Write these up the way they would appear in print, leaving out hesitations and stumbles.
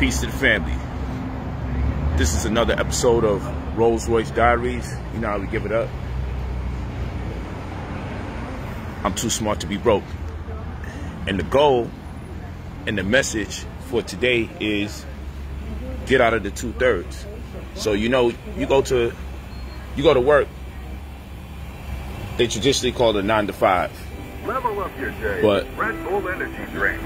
Peace to the family. This is another episode of Rolls Royce Diaries. You know how we give it up. I'm too smart to be broke. And the goal and the message for today is get out of the 2/3. So you know, you go to work. They traditionally call it 9 to 5. Level up your day. But Red Bull energy drink.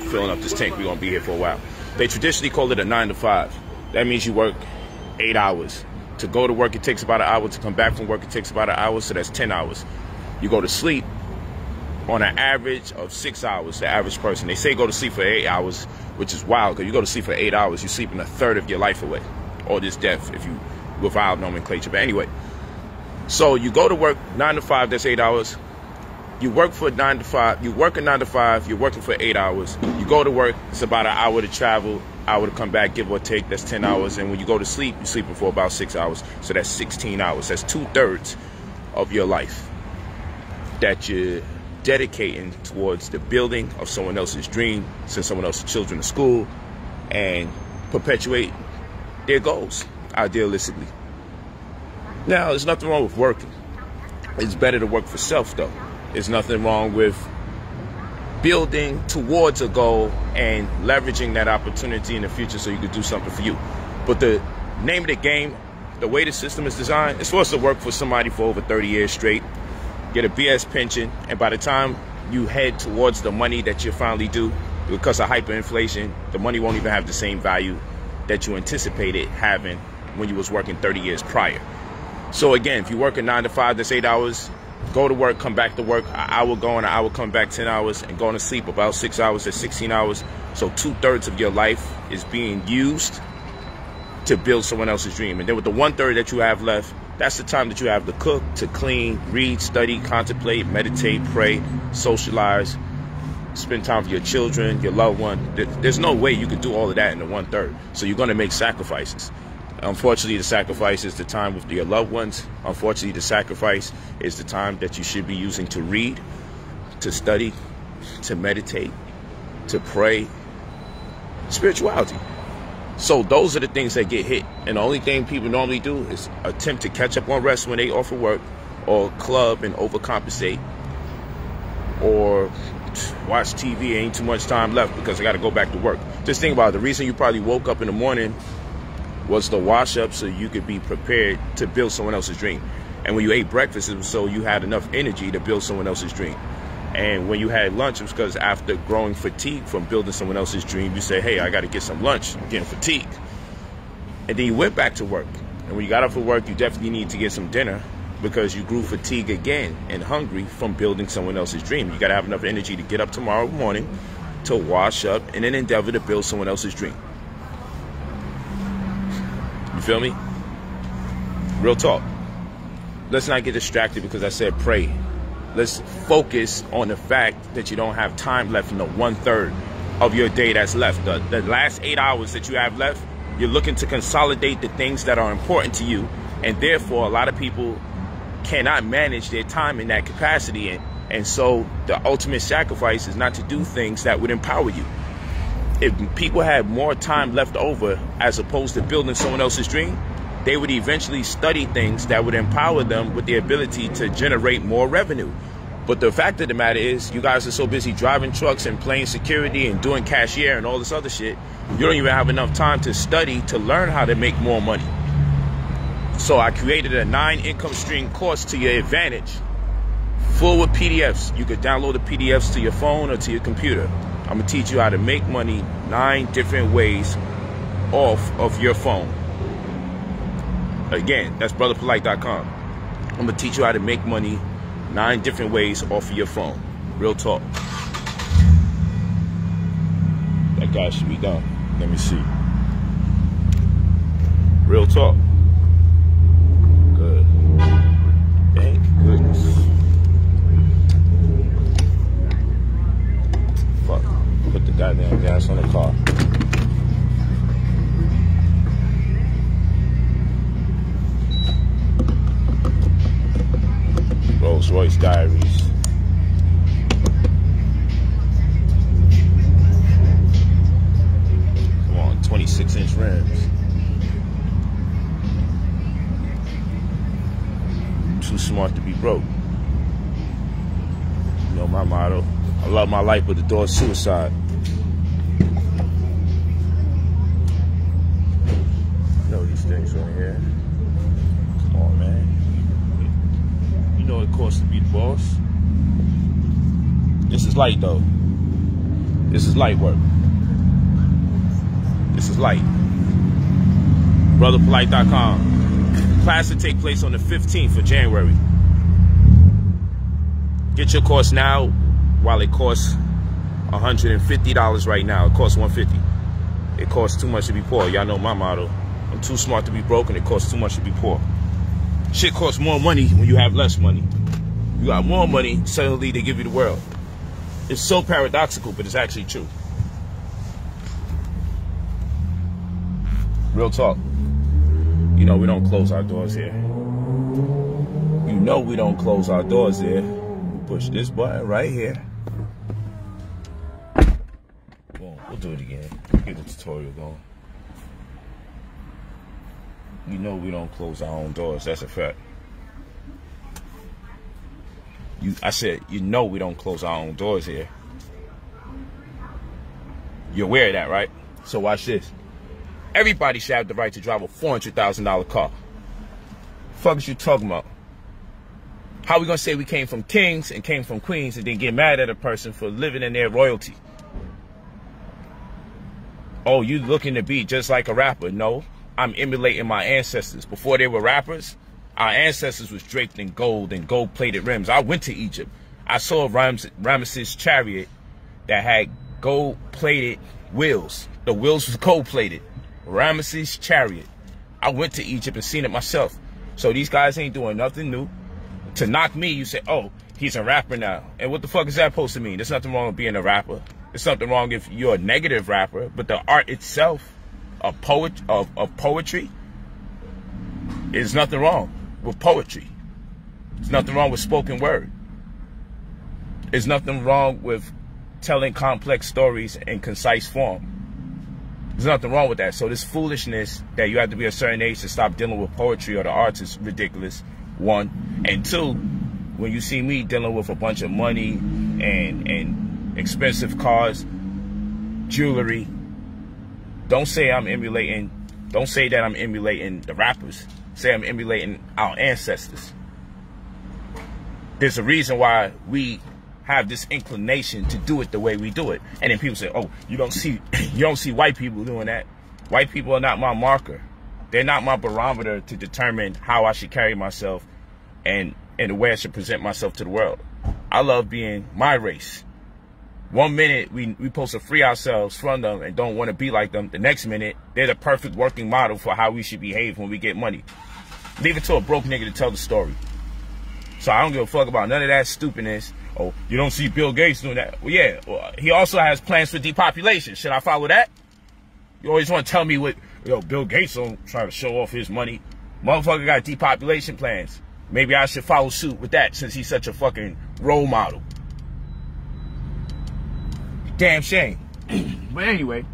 Filling up this tank, we're gonna be here for a while. They traditionally call it a 9 to 5. That means you work 8 hours. To go to work, it takes about an hour. To come back from work, it takes about an hour. So that's 10 hours. You go to sleep on an average of 6 hours. The average person. They say go to sleep for 8 hours, which is wild. Because you go to sleep for 8 hours, you're sleeping a third of your life away, or this death, if you without nomenclature. But anyway, so you go to work 9 to 5. That's 8 hours. You work for 9 to 5. You work a 9 to 5. You're working for 8 hours. You go to work. It's about an hour to travel, hour to come back, give or take. That's 10 hours. And when you go to sleep, you're sleeping for about 6 hours. So that's 16 hours. That's 2/3 of your life that you're dedicating towards the building of someone else's dream, send someone else's children to school, and perpetuate their goals, idealistically. Now, there's nothing wrong with working. It's better to work for self, though. There's nothing wrong with building towards a goal and leveraging that opportunity in the future so you could do something for you. But the name of the game, the way the system is designed, it's for us to work for somebody for over 30 years straight, get a BS pension, and by the time you head towards the money that you finally do, because of hyperinflation, the money won't even have the same value that you anticipated having when you was working 30 years prior. So again, if you work a 9 to 5, that's 8 hours. Go to work, come back to work, an hour going, an hour come back, 10 hours, and going to sleep about 6 hours, that's 16 hours. So 2/3 of your life is being used to build someone else's dream. And then with the 1/3 that you have left, that's the time that you have to cook, to clean, read, study, contemplate, meditate, pray, socialize, spend time with your children, your loved one. There's no way you could do all of that in the 1/3. So you're going to make sacrifices. Unfortunately, the sacrifice is the time with your loved ones. Unfortunately, the sacrifice is the time that you should be using to read, to study, to meditate, to pray, spirituality. So those are the things that get hit. And the only thing people normally do is attempt to catch up on rest when they off of work, or club and overcompensate, or watch TV. Ain't too much time left because I got to go back to work. Just think about it. The reason you probably woke up in the morning was to wash up so you could be prepared to build someone else's dream. And when you ate breakfast, it was so you had enough energy to build someone else's dream. And when you had lunch, it was because after growing fatigue from building someone else's dream, you say, hey, I got to get some lunch. I'm getting fatigued. And then you went back to work. And when you got up for work, you definitely need to get some dinner because you grew fatigue again and hungry from building someone else's dream. You got to have enough energy to get up tomorrow morning, to wash up, and then endeavor to build someone else's dream. You feel me? Real talk. Let's not get distracted because I said pray. Let's focus on the fact that you don't have time left in the 1/3 of your day that's left. The last 8 hours that you have left, you're looking to consolidate the things that are important to you. And therefore, a lot of people cannot manage their time in that capacity. And so the ultimate sacrifice is not to do things that would empower you. If people had more time left over as opposed to building someone else's dream, they would eventually study things that would empower them with the ability to generate more revenue. But the fact of the matter is, you guys are so busy driving trucks and playing security and doing cashier and all this other shit, you don't even have enough time to study to learn how to make more money. So I created a 9 income stream course to your advantage, full with PDFs. You could download the PDFs to your phone or to your computer. I'm going to teach you how to make money 9 different ways off of your phone. Again, that's brotherpolight.com. I'm going to teach you how to make money 9 different ways off of your phone. Real talk. That guy should be done. Let me see. Real talk. Good. Thank goodness. Fuck. Put the goddamn gas on the car. Rolls Royce Diaries. these rims. Too smart to be broke. You know my motto. I love my life, but the door is suicide. You know these things right here. Come on, man. You know it costs to be the boss. This is light, though. This is light work. This is light. brotherpolight.com. Class will take place on the 15th of January. Get your course now while it costs $150 right now. It costs $150. It costs too much to be poor. Y'all know my motto. I'm too smart to be broke, and it costs too much to be poor. Shit costs more money when you have less money. You got more money, suddenly they give you the world. It's so paradoxical, but it's actually true. Real talk. You know we don't close our doors here. You know we don't close our doors here. Push this button right here. Boom. We'll do it again. Get the tutorial going. You know we don't close our own doors. That's a fact. I said, you know we don't close our own doors here. You're aware of that, right? So watch this. Everybody should have the right to drive a $400,000 car. Fuck is you talking about? How we gonna say we came from kings and came from queens and then get mad at a person for living in their royalty? Oh, you looking to be just like a rapper? No, I'm emulating my ancestors. Before they were rappers, our ancestors was draped in gold and gold-plated rims. I went to Egypt. I saw Ramesses' chariot that had gold-plated wheels. The wheels was gold-plated. Ramesses' chariot. I went to Egypt and seen it myself. So these guys ain't doing nothing new. To knock me, you say, oh, he's a rapper now. And what the fuck is that supposed to mean? There's nothing wrong with being a rapper. There's something wrong if you're a negative rapper. But the art itself of poetry, there's nothing wrong with poetry. There's nothing wrong with spoken word. There's nothing wrong with telling complex stories in concise form. There's nothing wrong with that. So this foolishness that you have to be a certain age to stop dealing with poetry or the arts is ridiculous, one. And two, when you see me dealing with a bunch of money and expensive cars, jewelry, don't say I'm emulating, don't say that I'm emulating the rappers. Say I'm emulating our ancestors. There's a reason why we have this inclination to do it the way we do it. And then people say, oh, you don't see white people doing that. White people are not my marker. They're not my barometer to determine how I should carry myself and the way I should present myself to the world. I love being my race. One minute we supposed to free ourselves from them and don't want to be like them. The next minute, they're the perfect working model for how we should behave when we get money. Leave it to a broke nigga to tell the story. So I don't give a fuck about none of that stupidness. Oh, you don't see Bill Gates doing that. Well, yeah, well, he also has plans for depopulation. Should I follow that? You always want to tell me what, Bill Gates don't try to show off his money. Motherfucker got depopulation plans. Maybe I should follow suit with that since he's such a fucking role model. Damn shame. But anyway,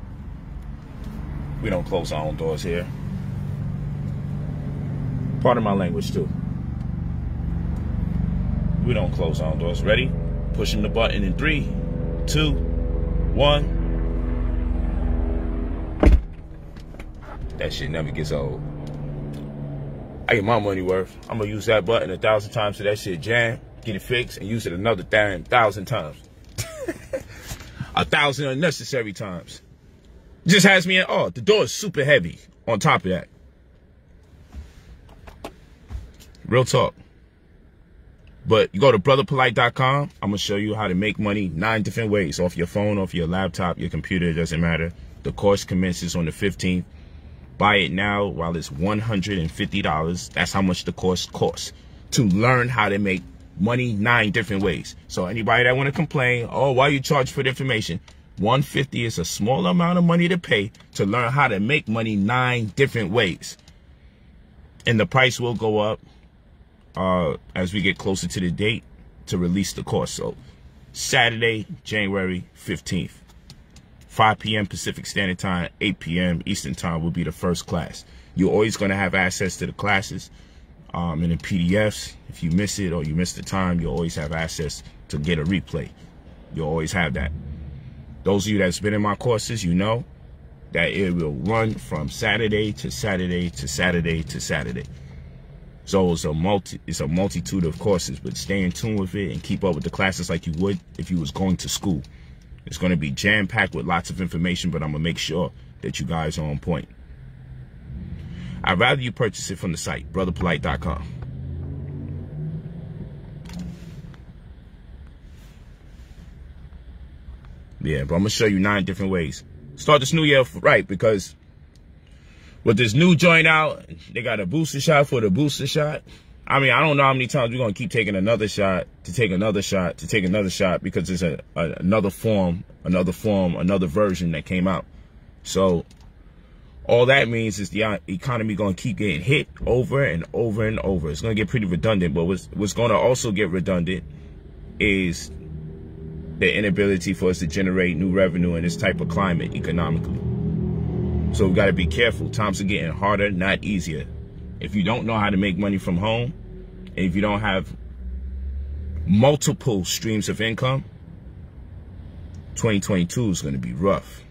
we don't close our own doors here. Part of my language too. We don't close our own doors. Ready? Pushing the button in 3, 2, 1. That shit never gets old. I get my money worth. I'm gonna use that button 1,000 times to that shit jam, get it fixed, and use it another 1,000 times. 1,000 unnecessary times. Just has me in awe. The door is super heavy on top of that. Real talk. But you go to brotherpolight.com. I'm going to show you how to make money 9 different ways. Off your phone, off your laptop, your computer, it doesn't matter. The course commences on the 15th. Buy it now while it's $150. That's how much the course costs. To learn how to make money 9 different ways. So anybody that want to complain, oh, why you charge for the information? $150 is a small amount of money to pay to learn how to make money 9 different ways. And the price will go up as we get closer to the date to release the course. So Saturday, January 15th. 5 p.m. Pacific Standard Time, 8 p.m. Eastern Time will be the first class. You're always going to have access to the classes and the PDFs. If you miss it or you miss the time, you'll always have access to get a replay. You'll always have that. Those of you that's been in my courses, you know that it will run from Saturday to Saturday to Saturday to Saturday. So it's a multitude of courses, but stay in tune with it and keep up with the classes like you would if you was going to school. It's going to be jam-packed with lots of information, but I'm going to make sure that you guys are on point. I'd rather you purchase it from the site, brotherpolight.com. Yeah, but I'm going to show you 9 different ways. Start this new year right, because with this new joint out, they got a booster shot for the booster shot. I mean, I don't know how many times we're going to keep taking another shot, to take another shot, to take another shot, because there's another form, another version that came out. So all that means is the economy going to keep getting hit over and over and over. It's going to get pretty redundant, but what's going to also get redundant is the inability for us to generate new revenue in this type of climate economically. So we got to be careful. Times are getting harder, not easier. If you don't know how to make money from home, and if you don't have multiple streams of income, 2022 is going to be rough.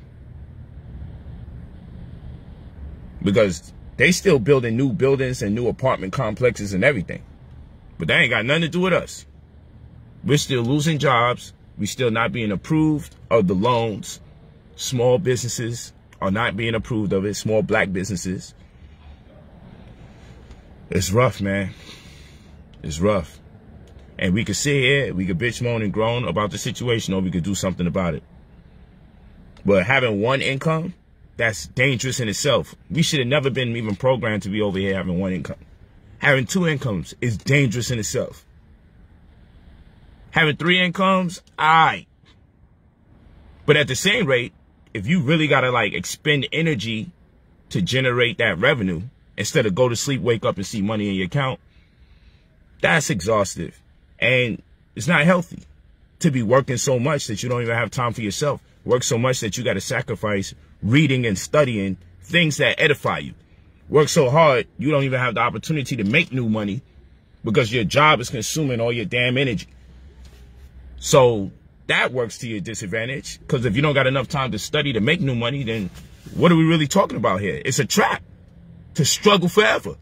Because they still building new buildings and new apartment complexes and everything. But that ain't got nothing to do with us. We're still losing jobs. We're still not being approved of the loans. Small businesses are not being approved of it. Small black businesses. It's rough, man. It's rough. And we could sit here, we could bitch, moan, and groan about the situation, or we could do something about it. But having one income, that's dangerous in itself. We should have never been even programmed to be over here having one income. Having 2 incomes is dangerous in itself. Having 3 incomes, alright. But at the same rate, if you really gotta like expend energy to generate that revenue, instead of go to sleep, wake up, and see money in your account, that's exhaustive. And it's not healthy to be working so much that you don't even have time for yourself. Work so much that you got to sacrifice reading and studying things that edify you. Work so hard, you don't even have the opportunity to make new money because your job is consuming all your damn energy. So that works to your disadvantage, because if you don't got enough time to study to make new money, then what are we really talking about here? It's a trap to struggle forever.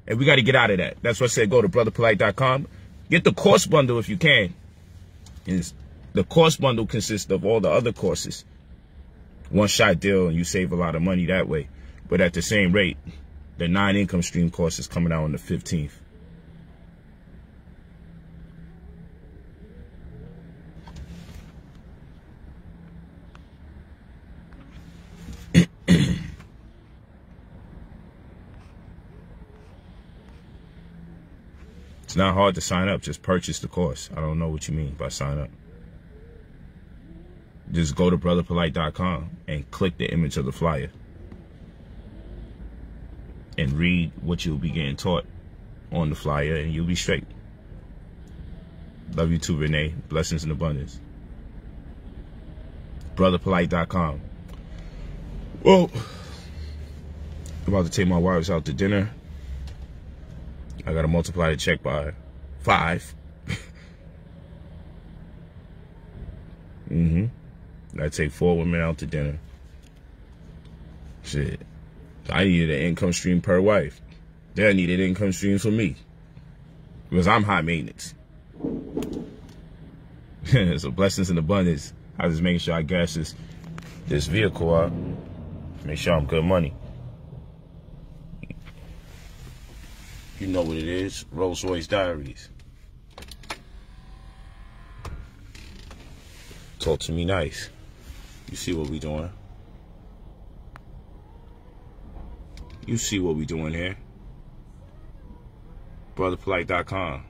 And we got to get out of that. That's why I said go to brotherpolight.com. Get the course bundle if you can. And the course bundle consists of all the other courses. One-shot deal, and you save a lot of money that way. But at the same rate, the 9 income stream course is coming out on the 15th. It's not hard to sign up. Just purchase the course. I don't know what you mean by sign up. Just go to brotherpolight.com and click the image of the flyer and read what you'll be getting taught on the flyer, and you'll be straight. Love you too, Renee. Blessings in abundance. brotherpolight.com. Well, I'm about to take my wives out to dinner. I gotta multiply the check by 5. I take 4 women out to dinner. Shit. I needed an income stream per wife. They needed income streams for me, because I'm high maintenance. So blessings in abundance. I was just making sure I gas this vehicle up. Make sure I'm good money. You know what it is. Rolls Royce Diaries. Talk to me nice. You see what we doing. You see what we doing here. brotherpolight.com.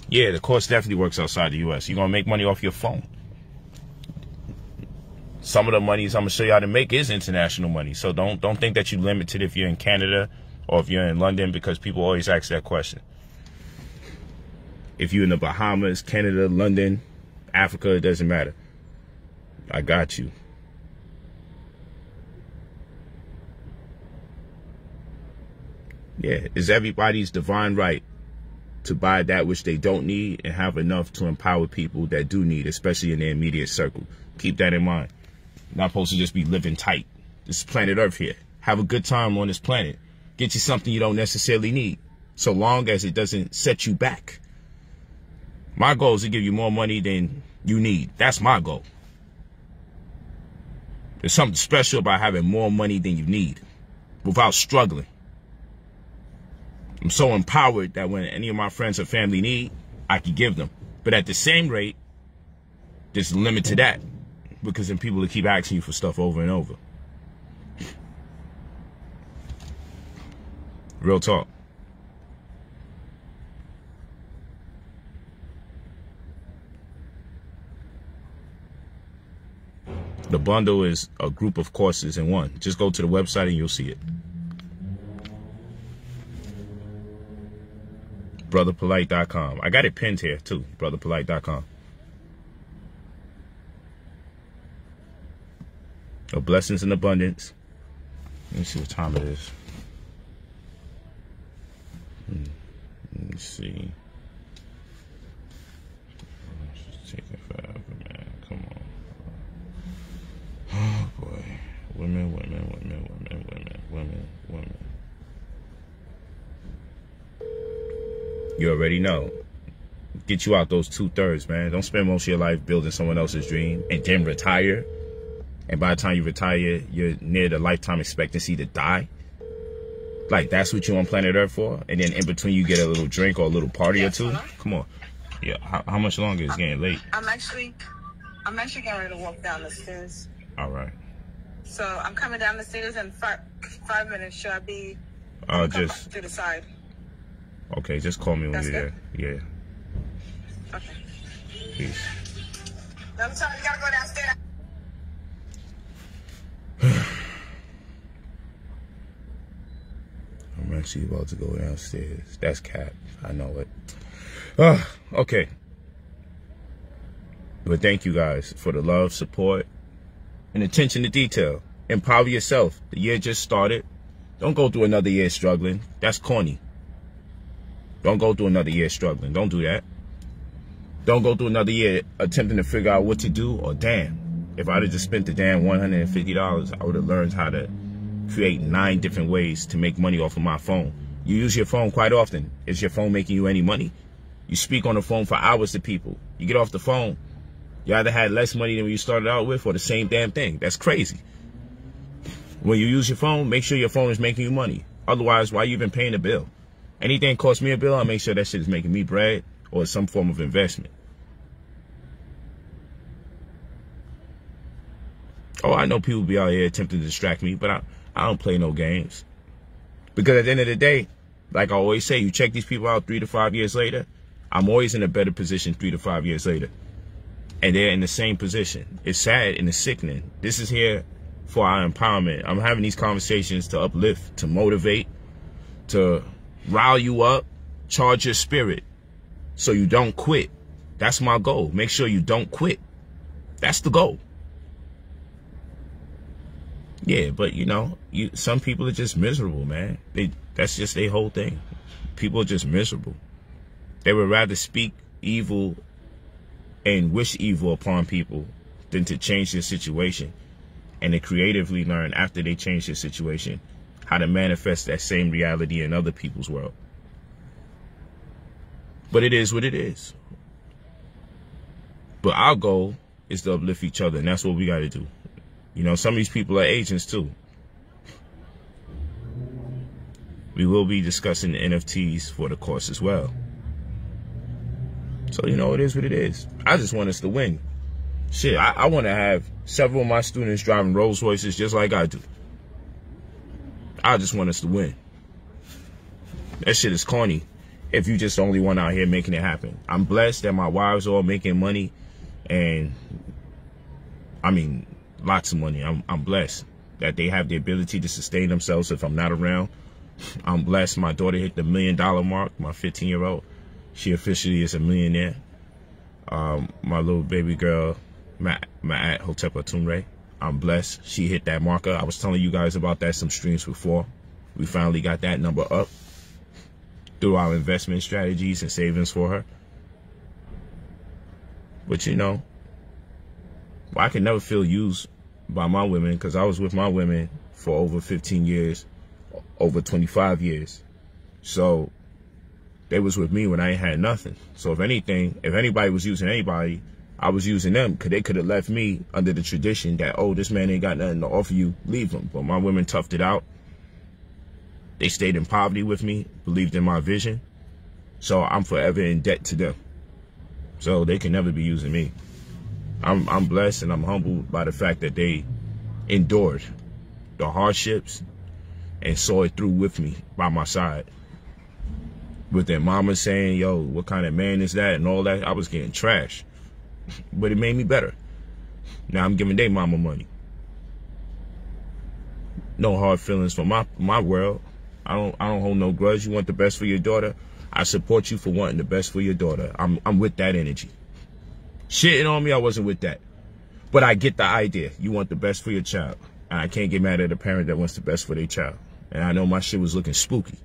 Yeah, the course definitely works outside the U.S. You're going to make money off your phone. Some of the monies I'm going to show you how to make is international money. So don't think that you're limited if you're in Canada or if you're in London, because people always ask that question. If you're in the Bahamas, Canada, London, Africa, it doesn't matter. I got you. Yeah, it's everybody's divine right to buy that which they don't need and have enough to empower people that do need, especially in their immediate circle. Keep that in mind. Not supposed to just be living tight. This is planet Earth here. Have a good time on this planet. Get you something you don't necessarily need, so long as it doesn't set you back. My goal is to give you more money than you need. That's my goal. There's something special about having more money than you need without struggling. I'm so empowered that when any of my friends or family need, I can give them. But at the same rate, there's a limit to that, because then people will keep asking you for stuff over and over. Real talk. The bundle is a group of courses in one. Just go to the website and you'll see it. brotherpolight.com. I got it pinned here too. brotherpolight.com. Blessings in abundance. Let me see what time it is. Let me see. Just take it forever, man. Come on. Oh boy. Women. You already know. Get you out those 2/3, man. Don't spend most of your life building someone else's dream and then retire. And by the time you retire, you're near the lifetime expectancy to die. Like, that's what you're on planet Earth for? And then in between you get a little drink or a little party or two? Come on. Yeah, how much longer is getting late? I'm actually getting ready to walk down the stairs. All right. So I'm coming down the stairs in 5 minutes. Should I be just to the side? Okay, just call me when you're there. Yeah. Okay. Peace. I'm sorry, you gotta go downstairs. I'm actually about to go downstairs. That's cap. I know it. Okay. But thank you guys for the love, support, and attention to detail. Empower yourself. The year just started. Don't go through another year struggling. That's corny. Don't go through another year struggling. Don't do that. Don't go through another year attempting to figure out what to do, or damn, if I'd have just spent the damn $150, I would have learned how to create 9 different ways to make money off of my phone. You use your phone quite often. Is your phone making you any money? You speak on the phone for hours to people. You get off the phone, you either had less money than you started out with or the same damn thing. That's crazy. When you use your phone, make sure your phone is making you money. Otherwise, why you even paying a bill? Anything costs me a bill, I'll make sure that shit is making me bread or some form of investment. Oh, I know people be out here attempting to distract me, but I don't play no games. Because at the end of the day, like I always say, you check these people out 3 to 5 years later, I'm always in a better position 3 to 5 years later. And they're in the same position. It's sad and it's sickening. This is here for our empowerment. I'm having these conversations to uplift, to motivate, to rile you up, charge your spirit so you don't quit. That's my goal. Make sure you don't quit. That's the goal. Yeah, but you know, some people are just miserable, man. That's just their whole thing. People are just miserable. They would rather speak evil and wish evil upon people than to change their situation and to creatively learn after they change their situation how to manifest that same reality in other people's world. But it is what it is. But our goal is to uplift each other, and that's what we got to do. You know, some of these people are agents too. We will be discussing the NFTs for the course as well. So, you know, it is what it is. I just want us to win. Shit, I want to have several of my students driving Rolls Royces just like I do. I just want us to win. That shit is corny if you just the only one out here making it happen. I'm blessed that my wives are all making money, and I mean, lots of money. I'm blessed that they have the ability to sustain themselves if I'm not around. I'm blessed my daughter hit the $1 million mark, my 15-year-old. She officially is a millionaire. My little baby girl, Ma'at Hotepa Tumre. I'm blessed. She hit that marker. I was telling you guys about that some streams before. We finally got that number up through our investment strategies and savings for her. But you know, I can never feel used by my women because I was with my women for over 15 years, over 25 years. So they was with me when I ain't had nothing. So if anything, if anybody was using anybody, I was using them because they could have left me under the tradition that, oh, this man ain't got nothing to offer you, leave him. But my women toughed it out. They stayed in poverty with me, believed in my vision. So I'm forever in debt to them. So they can never be using me. I'm blessed and I'm humbled by the fact that they endured the hardships and saw it through with me by my side. With their mama saying, yo, what kind of man is that and all that, I was getting trashed. But it made me better. Now I'm giving their mama money. No hard feelings for my world. I don't hold no grudge. You want the best for your daughter? I support you for wanting the best for your daughter. I'm with that energy. Shitting on me, I wasn't with that. But I get the idea. You want the best for your child. And I can't get mad at a parent that wants the best for their child. And I know my shit was looking spooky.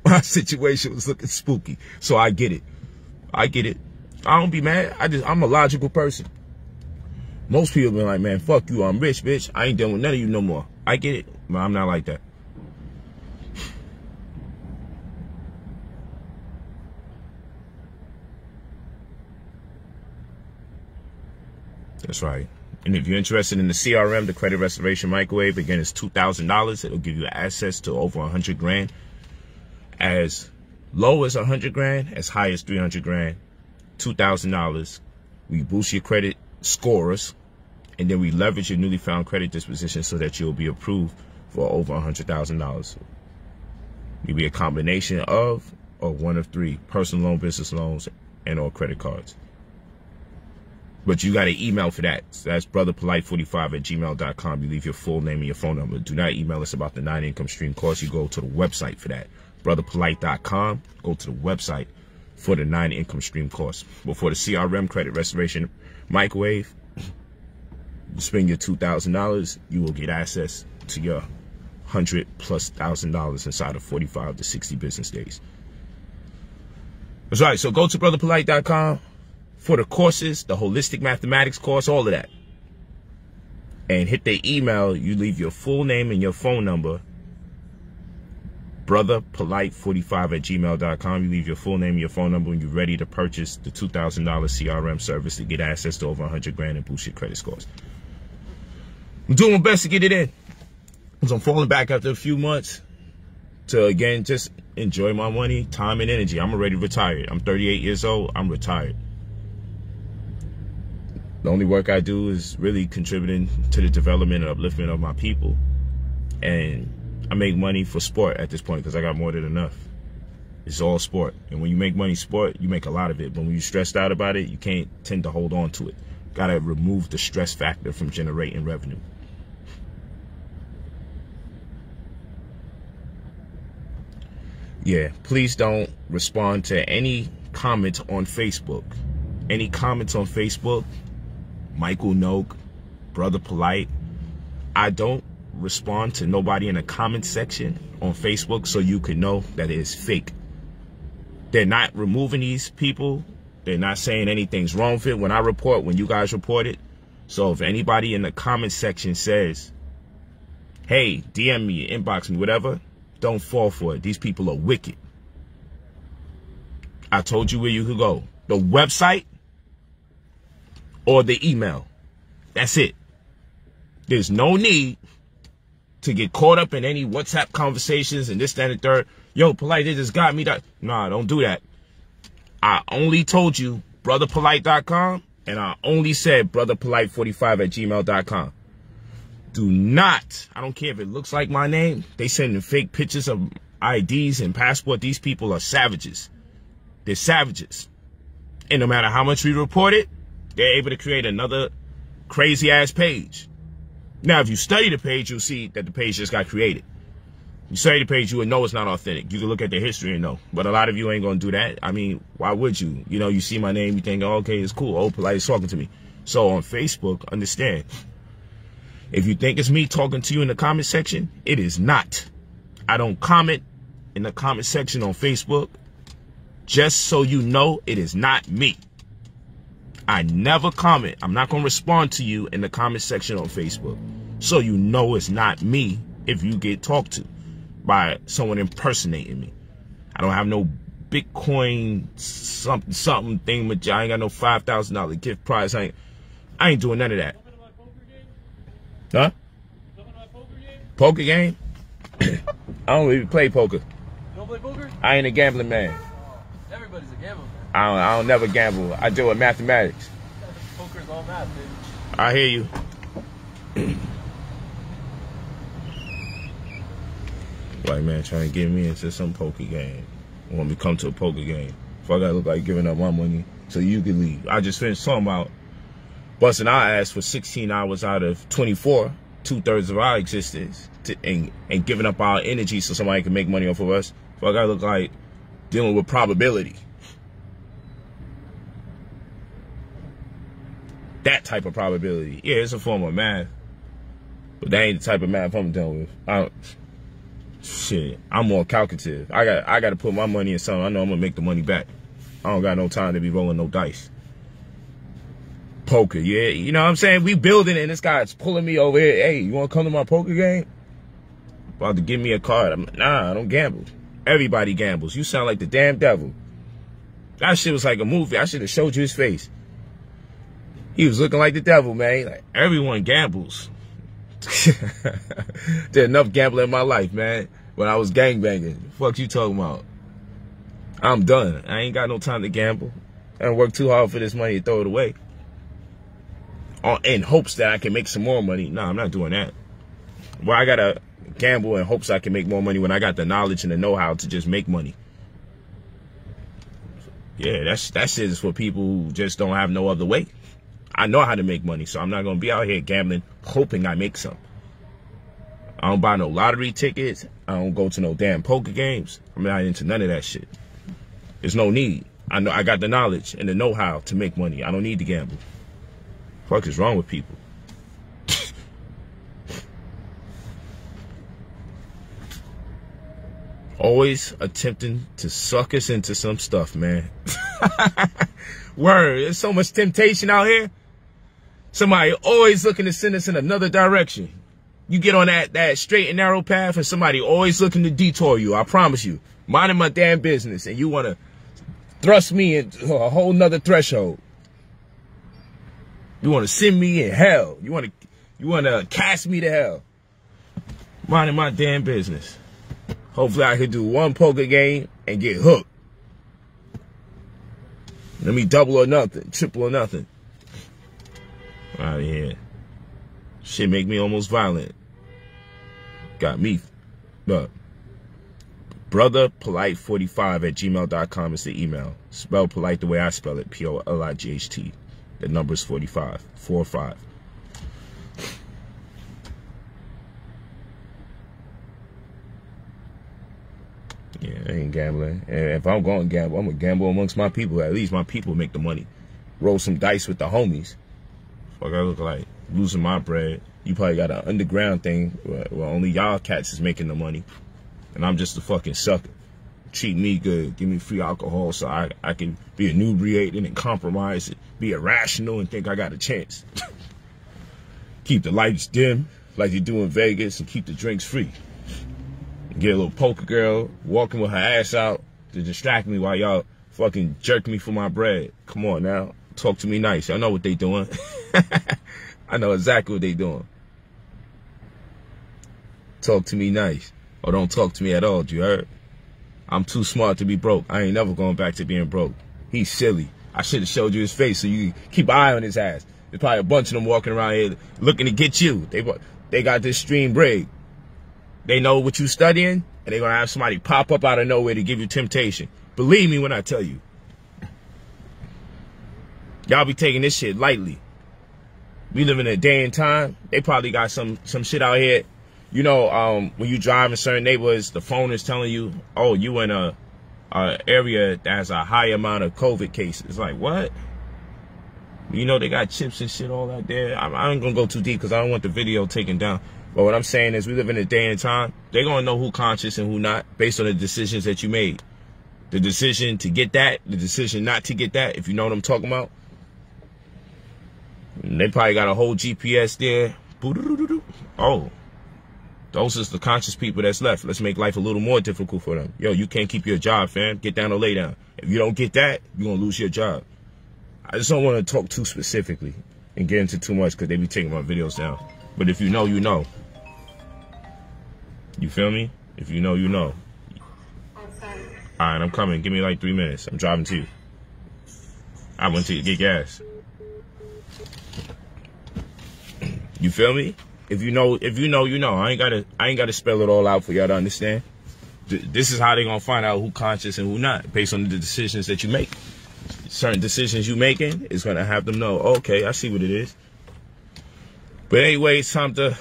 My situation was looking spooky. So I get it. I get it. I don't be mad. I'm a logical person. Most people be like, man, fuck you. I'm rich, bitch. I ain't dealing with none of you no more. I get it. But I'm not like that. That's right. And if you're interested in the CRM, the Credit Restoration Microwave, again, it's $2,000. It'll give you access to over 100 grand. As low as 100 grand, as high as 300 grand, $2,000. We boost your credit scores, and then we leverage your newly found credit disposition so that you'll be approved for over $100,000. You'll be a combination of, or one of three, personal loan, business loans, and or credit cards. But you got an email for that. So that's brotherpolight45@gmail.com. You leave your full name and your phone number. Do not email us about the 9 income stream course. You go to the website for that. brotherpolight.com. Go to the website for the 9 income stream course. But for the CRM, Credit Restoration Microwave, you spend your $2,000, you will get access to your $100,000+ inside of 45 to 60 business days. That's right. So go to brotherpolight.com. for the courses, the holistic mathematics course, all of that. And hit the email. You leave your full name and your phone number. brotherpolight45@gmail.com. You leave your full name and your phone number when you're ready to purchase the $2,000 CRM service to get access to over 100 grand and boost your credit scores. I'm doing my best to get it in. Because I'm falling back after a few months to, again, just enjoy my money, time, and energy. I'm already retired. I'm 38 years old. I'm retired. The only work I do is really contributing to the development and upliftment of my people. And I make money for sport at this point because I got more than enough. It's all sport. And when you make money sport, you make a lot of it. But when you're stressed out about it, you can't tend to hold on to it. Got to remove the stress factor from generating revenue. Yeah, please don't respond to any comments on Facebook. Any comments on Facebook, Michael Noak, Brother Polight. I don't respond to nobody in the comment section on Facebook so you can know that it is fake. They're not removing these people. They're not saying anything's wrong with it when I report, when you guys report it. So if anybody in the comment section says, hey, DM me, inbox me, whatever, don't fall for it. These people are wicked. I told you where you could go. The website or the email. That's it. There's no need to get caught up in any WhatsApp conversations and this, that, and the third. Yo, Polight, they just got me. Nah, don't do that. I only told you brotherpolight.com, and I only said brotherpolight45@gmail.com. Do not, I don't care if it looks like my name. They sending fake pictures of IDs and passport. These people are savages. They're savages. And no matter how much we report it, they're able to create another crazy ass page. Now, if you study the page, you'll see that the page just got created. You study the page, you would know it's not authentic. You can look at the history and know. But a lot of you ain't going to do that. I mean, why would you? You know, you see my name, you think, oh, okay, it's cool. Oh, Polight is talking to me. So on Facebook, understand, if you think it's me talking to you in the comment section, it is not. I don't comment in the comment section on Facebook. Just so you know, it is not me. I never comment. I'm not going to respond to you in the comment section on Facebook. So you know it's not me if you get talked to by someone impersonating me. I don't have no Bitcoin something thing. I ain't got no $5,000 gift prize. I ain't doing none of that. Huh? Poker game? I don't even play poker. You don't play poker? I ain't a gambling man. Everybody's a gambler, man. I don't never gamble. I deal with mathematics. Poker's all math, baby. I hear you. White man trying to get me into some poker game. Want me to come to a poker game. If I gotta look like giving up my money so you can leave. I just finished talking about busting our ass for 16 hours out of 24, 2/3 of our existence, and giving up our energy so somebody can make money off of us. If I gotta look like dealing with probability. That type of probability. Yeah, it's a form of math. But that ain't the type of math I'm dealing with. Shit, I'm more calculative. I got to put my money in something I know I'm going to make the money back. I don't got no time to be rolling no dice. Poker, yeah. You know what I'm saying? We building it and this guy's pulling me over here. Hey, you want to come to my poker game? About to give me a card. I'm like, nah, I don't gamble. Everybody gambles. You sound like the damn devil. That shit was like a movie. I should have showed you his face. He was looking like the devil, man. Like, everyone gambles. There's enough gambling in my life, man. When I was gangbanging. Fuck you talking about? I'm done. I ain't got no time to gamble. I don't work too hard for this money to throw it away. In hopes that I can make some more money. No, I'm not doing that. Well, I gotta gamble in hopes I can make more money when I got the knowledge and the know-how to just make money. Yeah, that shit is for people who just don't have no other way. I know how to make money, so I'm not going to be out here gambling, hoping I make some. I don't buy no lottery tickets. I don't go to no damn poker games. I'm not into none of that shit. There's no need. I know I got the knowledge and the know-how to make money. I don't need to gamble. Fuck is wrong with people? Always attempting to suck us into some stuff, man. Word, there's so much temptation out here. Somebody always looking to send us in another direction. You get on that straight and narrow path and somebody always looking to detour you. I promise you. Minding my damn business and you want to thrust me into a whole nother threshold. You want to send me in hell. You want to cast me to hell. Minding my damn business. Hopefully I could do one poker game and get hooked. Let me double or nothing, triple or nothing. Out of here. Shit make me almost violent. Got me. Look. brotherpolight45@gmail.com is the email. Spell Polight the way I spell it. Polight. The number's 45. 45. Yeah, I ain't gambling. And if I'm going to gamble, I'm going to gamble amongst my people. At least my people make the money. Roll some dice with the homies. Fuck I look like losing my bread. You probably got an underground thing where only y'all cats is making the money. And I'm just a fucking sucker. Treat me good. Give me free alcohol so I can be inebriated and compromise it. Be irrational and think I got a chance. Keep the lights dim like you do in Vegas and keep the drinks free. Get a little poker girl walking with her ass out to distract me while y'all fucking jerk me for my bread. Come on now. Talk to me nice. I know what they doing. I know exactly what they doing. Talk to me nice. Or don't talk to me at all, you heard? I'm too smart to be broke. I ain't never going back to being broke. He's silly. I should have showed you his face so you keep an eye on his ass. There's probably a bunch of them walking around here looking to get you. They got this stream rigged. They know what you studying, and they're going to have somebody pop up out of nowhere to give you temptation. Believe me when I tell you. Y'all be taking this shit lightly. We live in a day and time. They probably got some shit out here You know, when you drive in certain neighborhoods, the phone is telling you, oh, you in a area that has a high amount of COVID cases. It's like, what? You know, they got chips and shit all out there. I ain't gonna go too deep because I don't want the video taken down. But what I'm saying is we live in a day and time, they're gonna know who conscious and who not based on the decisions that you made. The decision to get that, the decision not to get that, if you know what I'm talking about. And they probably got a whole GPS there. Oh, those are the conscious people that's left. Let's make life a little more difficult for them. Yo, you can't keep your job, fam. Get down or lay down. If you don't get that, you're going to lose your job. I just don't want to talk too specifically and get into too much because they be taking my videos down. But if you know, you know. You feel me? If you know, you know. All right, I'm coming. Give me like 3 minutes. I'm driving to you. I went to get gas. You feel me? If you know, you know. I ain't gotta spell it all out for y'all to understand. This is how they gonna find out who conscious and who not, based on the decisions that you make. Certain decisions you making is gonna have them know, okay, I see what it is. But anyway, it's time to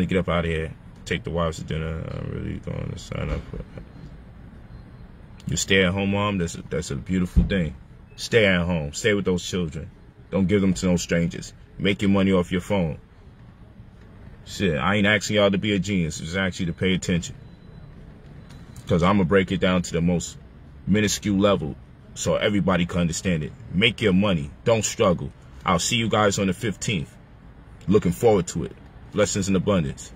get up out of here. Take the wives to dinner. I'm really going to sign up for it. You stay at home, mom. That's a beautiful thing. Stay at home. Stay with those children. Don't give them to no strangers. Make your money off your phone. Shit, I ain't asking y'all to be a genius. Just ask you to pay attention. Because I'm going to break it down to the most minuscule level so everybody can understand it. Make your money. Don't struggle. I'll see you guys on the 15th. Looking forward to it. Blessings in abundance.